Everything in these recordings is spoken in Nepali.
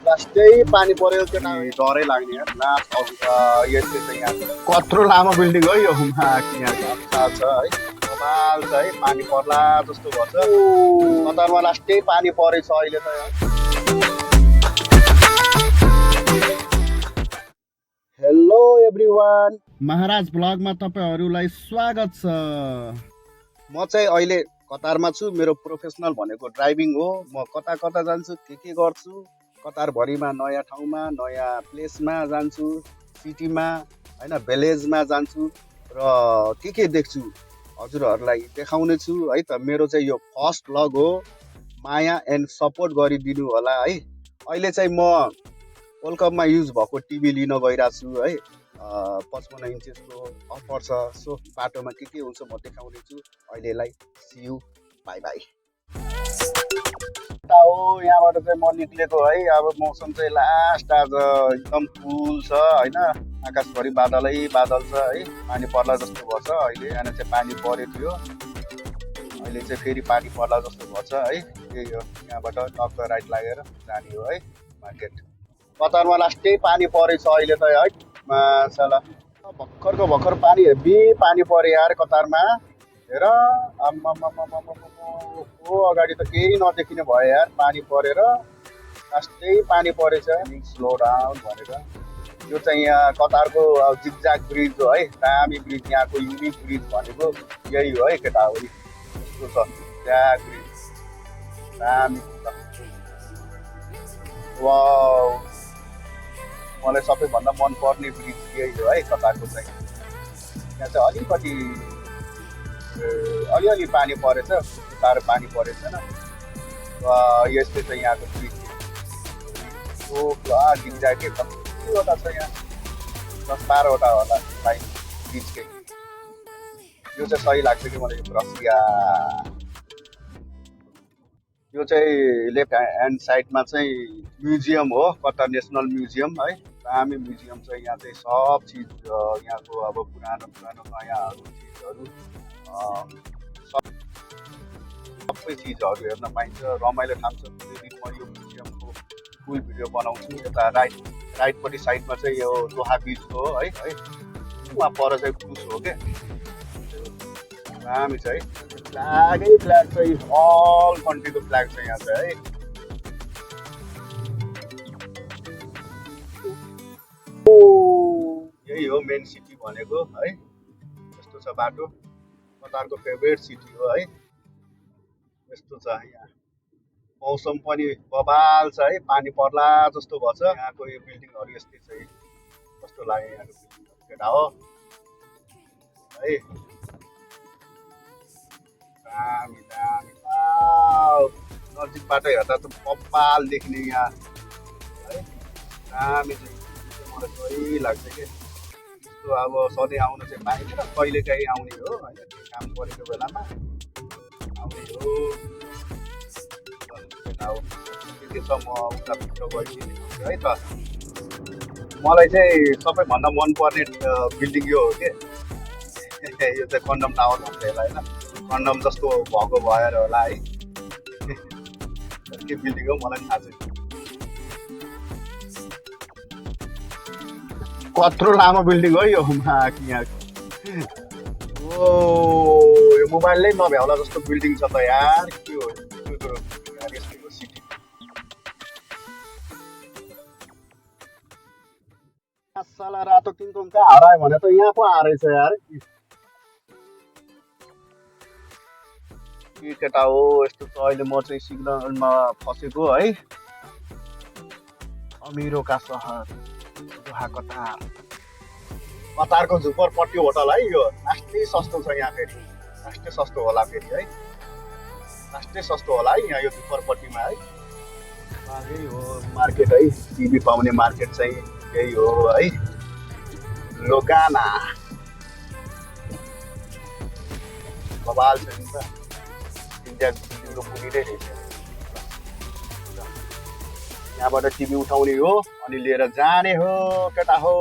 लास्टै पानी पर्यो केटा डरै लाग्ने यार लास्ट यस्तै छ यहाँ कत्रो लामो बिल्डिङ हो यो यहाँ छ है कमाल छ है पानी पर्ला जस्तो भन्छ कतारमा लास्टै पानी परेछ अहिले त यार हेलो एभ्रिवान महाराज ब्लगमा तपाईहरुलाई स्वागत छ म चाहिँ अहिले कतारमा छु मेरो प्रोफेसनल भनेको ड्राइभिङ हो म कता कता जान्छु के गर्छु कतारभरिमा नयाँ ठाउँमा नयाँ प्लेसमा जान्छु सिटीमा हैन भिलेजमा जान्छु र के देख्छु हजुरहरुलाई देखाउने छु है त मेरो चाहिँ यो फर्स्ट ब्लग हो माया एन्ड सपोर्ट गरिदिनु होला है अहिले चाहिँ म वर्ल्ड कपमा युज भएको टिभी लिन गइरहेको छु है 55 इन्चेसको अफर छ सो बाटोमा के हुन्छ म देखाउने छु अहिलेलाई सी यू बाइ बाइ हो यहाँबाट चाहिँ म निक्लेको है अब मौसम चाहिँ लास्ट आज एकदम कुल छ हैन आकाशभरि बादलै बादल छ है पानी पर्ला जस्तो भछ अहिले यहाँ चाहिँ पानी परेको थियो अहिले चाहिँ फेरि पानी पर्ला जस्तो भछ है त्यही हो यहाँबाट टक्क राइट लागेर जाने हो है मार्केट कतारमा लास्टै पानी परेछ अहिले त है माशाला भर्खर पानी हेभी पानी पर्यो यार कतारमा हेर आम्मामामामामामाको अगाडि त केही नदेखिने भयो यार पानी परेर लास्टै पानी परेछ स्लो डाउन भनेर यो चाहिँ यहाँ कतारको जिगजाग ब्रिज हो है दामी ब्रिज यहाँको युनिक ब्रिज भनेको यही हो है केटा हो यस्तो छ ज्याग ब्रिज दामी वाउ मलाई सबैभन्दा मनपर्ने ब्रिज यही हो है कतारको चाहिँ यहाँ चाहिँ अलिअलि पानी परेछ साह्रो पानी परेको छैन यस्तै छ यहाँको ब्रिज जिगजाग के कतिवटा छ यहाँ 10-12वटा होला लाइन ब्रिजकै यो चाहिँ सही लाग्छ कि मलाई यो रसिया यो चाहिँ लेफ्ट ह्यान्ड साइडमा चाहिँ म्युजियम हो कतार नेसनल म्युजियम है दामी म्युजियम छ यहाँ चाहिँ सब चिज यहाँको अब पुरानो नयाँहरू चिजहरू सबै चिजहरू हेर्न पाइन्छ रमाइलो ठाउँ छ कुनै दिन म यो म्युजियमको फुल भिडियो बनाउँछु यता राइटपट्टि साइडमा चाहिँ यो दोहा बिच हो है उहाँ पर चाहिँ क्रुज हो क्या दामी छ है फ्ल्याग चाहिँ अल कन्ट्रीको फ्ल्याग छ यहाँ चाहिँ है यही हो मेन सिटी भनेको है यस्तो छ बाटो कतारको फेभरेट सिटी हो है यस्तो छ यहाँ मौसम पनि बबाल छ है पानी पर्ला जस्तो भन्छ यहाँको यो बिल्डिङहरू यस्तै छ कस्तो लाग्यो यहाँको बिल्डिङहरू केटा हो है दामी नजिकबाट हेर्दा त बबाल देख्ने यहाँ है दामी चाहिँ मलाई सही लाग्छ कि यस्तो अब सधैँ आउनु चाहिँ पाइँदैन कहिलेकाहीँ आउने हो होइन काम परेको बेलामा आउने हो के छ म उता भित्र गइदिने है त मलाई चाहिँ सबैभन्दा मनपर्ने बिल्डिङ यो हो कि यो चाहिँ कन्डम टावर भन्छ यसलाई होइन कन्डम जस्तो भएको भएर होला है के बिल्डिङ हो मलाई थाहा छैन कत्रो लामो बिल्डिङ हो यो यहाँ ओ यो मोबाइलले नभ्याउला जस्तो बिल्डिङ छ त यार के हो यस्तो सिटी साला रातो किङकङ कहाँ हरायो भने त यहाँ पो हारेछ यार के केटा हो यस्तो छ अहिले म चाहिँ सिग्नलमा फसेको है अमिरोका सहर दोहा कतार कतारको झुपरपट्टी होटल है यो लास्टै सस्तो छ यहाँ फेरि लास्टै सस्तो होला फेरि है लास्टै सस्तो होला है यहाँ यो झुपरपट्टीमा है यही हो मार्केट है टिभी पाउने मार्केट चाहिँ यही हो है लोकाना बबाल छ नि त इन्डियाको पुगिँदै रहेछ यहाँबाट टिभी उठाउने हो अनि लिएर जाने हो केटा हो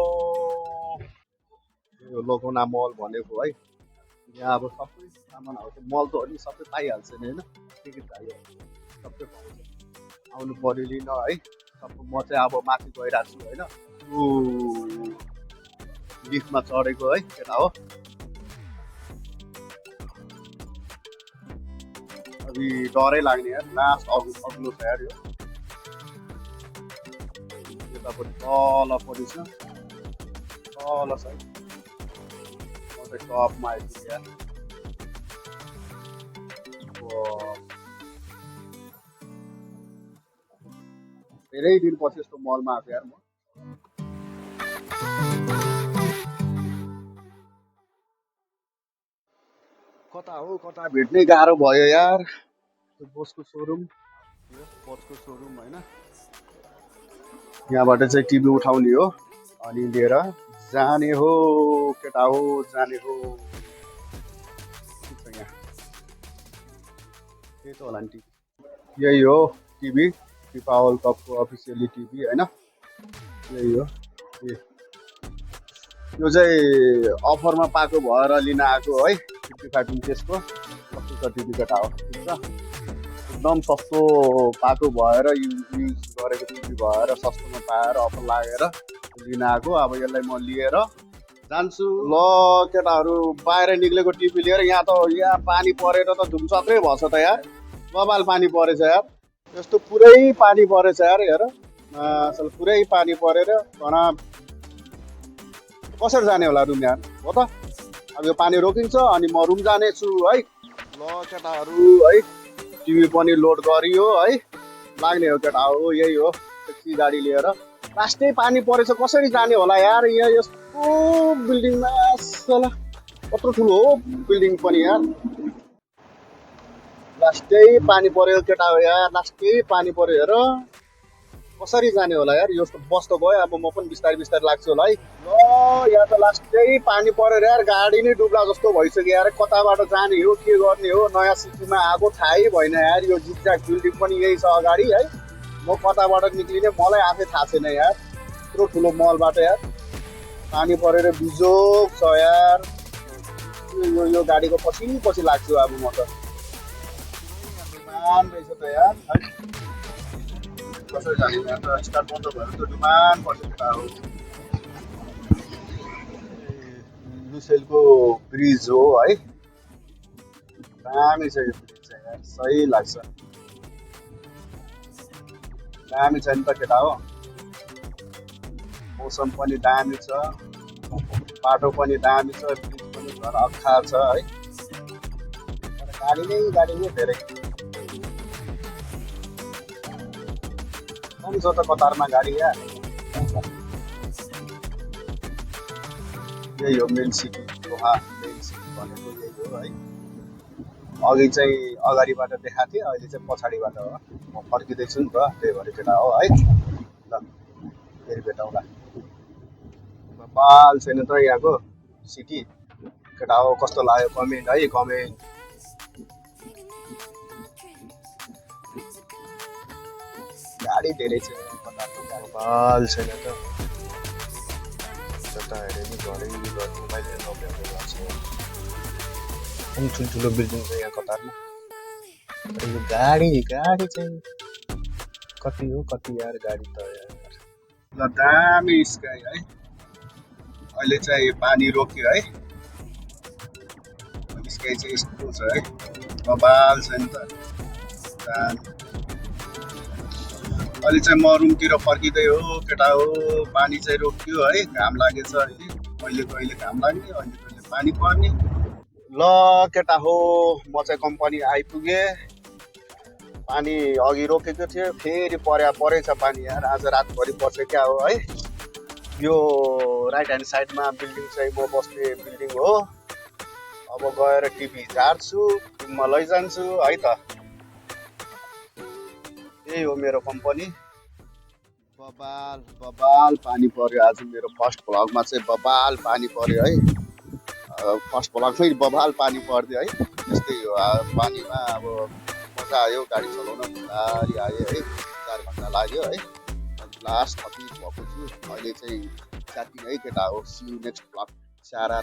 यो लोकोना मल भनेको है यहाँ अब सबै सामानहरू चाहिँ मल त अलि सबै पाइहाल्छ नि होइन के चाहियो सबै पाउँछ आउनु पर्यो लिन है म चाहिँ अब माथि गइरहेको छु होइन लिफ्टमा चढेको है केटा हो अभी डरै लाग्ने यार लास्ट अग्लो छ यार यो यतापट्टि तल पऱ्यो छ तल छ है म चाहिँ टपमा आइपुगेँ यार धेरै दिनपछि यस्तो मलमा आएको यार म कता हो कता भेट्नै गाह्रो भयो यार बोसको सोरुम होइन यहाँबाट चाहिँ टिभी उठाउने हो अनि लिएर जाने हो केटा हो जाने हो यहाँ त्यही त होला नि टिभी यही हो टिभी फिफा वर्ल्ड कपको अफिसियली टिभी होइन यही हो यो चाहिँ अफरमा पाएको भएर लिन आएको है 55 इन्चेसको कस्तो छ टिभी केटा हो ठिक छ एकदम सस्तो पाएको भएर युज गरेको टिभी भएर सस्तोमा पाएर अफर लागेर लिन आएको अब यसलाई म लिएर जान्छु ल केटाहरू बाहिर निक्लेको टिभी लिएर यहाँ पानी परेर त धुमचक्रै भएछ त यार बबाल पानी परेछ यार यस्तो पुरै पानी परेछ यार हेर असल पुरै पानी परेर घना कसरी जाने होला रुम यार हो त अब यो पानी रोकिन्छ अनि म रुम जानेछु है ल केटाहरू है टिभी पनि लोड गरियो है लाग्ने हो केटा हो यही हो ट्याक्सी गाडी लिएर लास्टै पानी परेछ कसरी जाने होला यार यहाँ यस्तो बिल्डिङमा साला कत्रो ठुलो हो बिल्डिङ पनि यार लास्टै पानी पर्यो केटा हो यार लास्टै पानी पर्यो हेर कसरी जाने होला यार यो बस त गयो अब म पनि बिस्तारै बिस्तारै लाग्छु होला है ल यहाँ त लास्टै पानी परेर यार गाडी नै डुब्ला जस्तो भइसक्यो यार कताबाट जाने हो के गर्ने हो नयाँ सिटीमा आएको थाहै भएन यार यो जिगज्याग बिल्डिङ पनि यही छ अगाडि है म कताबाट निक्लिने मलाई आफै थाहा छैन यार यत्रो ठुलो मलबाट यार पानी परेर बिजोग छ यार यो गाडीको पछि लाग्छु अब म त दुमान रहेछ त यार कसरी जाने यहाँ त स्टार्ट बन्द भयो त दुमान पर्छ केटा हो लुसेलको ब्रिज हो है दामी छ यो ब्रिज चाहिँ यार सही लाग्छ दामी छ नि त केटा हो मौसम पनि दामी छ बाटो पनि दामी छ ब्रिज पनि झन् अख्खा छ है गाडी नै धेरै कम छ त कतारमा गाडी यार यही हो मेन सिटी दोहा मेन सिटी भनेको यही हो है अघि चाहिँ अगाडिबाट देखाएको थिएँ अहिले चाहिँ पछाडिबाट हो म फर्किँदैछु नि त त्यही भएर केटा हो है ल फेरि भेटौँला बाल छैन त यहाँको सिटी केटा हो कस्तो लाग्यो कमेन्ट है कमेन्ट गाडी धेरै छ बाल छैन त जता हेरे नि घरै मोबाइल नभ्याएको छ ठुल्ठुलो बिल्डिङ छ यहाँ कतारमा यो गाडी चाहिँ कति हो कति यार गाडी त यार ल दामी स्काई है अहिले चाहिँ पानी रोक्यो है स्काई चाहिँ यस्तो छ है बबाल छ नि त अहिले चाहिँ म रुमतिर फर्किँदै हो केटा हो पानी चाहिँ रोक्यो है घाम लागेछ अहिले कहिले घाम लाग्ने अहिले पानी पर्ने ल केटा हो म चाहिँ कम्पनी आइपुगेँ पानी अघि रोकेको थियो फेरि परेछ पानी यार आज रातभरि पर्छ क्या हो है यो राइट ह्यान्ड साइडमा बिल्डिङ चाहिँ म बस्ने बिल्डिङ हो अब गएर टिभी झार्छु रुममा लैजान्छु है त यही हो मेरो कम्पनी बबाल पानी पर्यो आज मेरो फर्स्ट भ्लगमा चाहिँ बबाल पानी पर्यो है फर्स्ट भ्लगमै बबाल पानी पर्यो है यस्तै हो पानीमा अब मजा आयो गाडी चलाउन बिस्तारै आयो है 4 घन्टा लाग्यो है लास्ट कति भएको छु अहिले चाहिँ साथी है केटा हो सी यू नेक्स्ट भ्लग चारा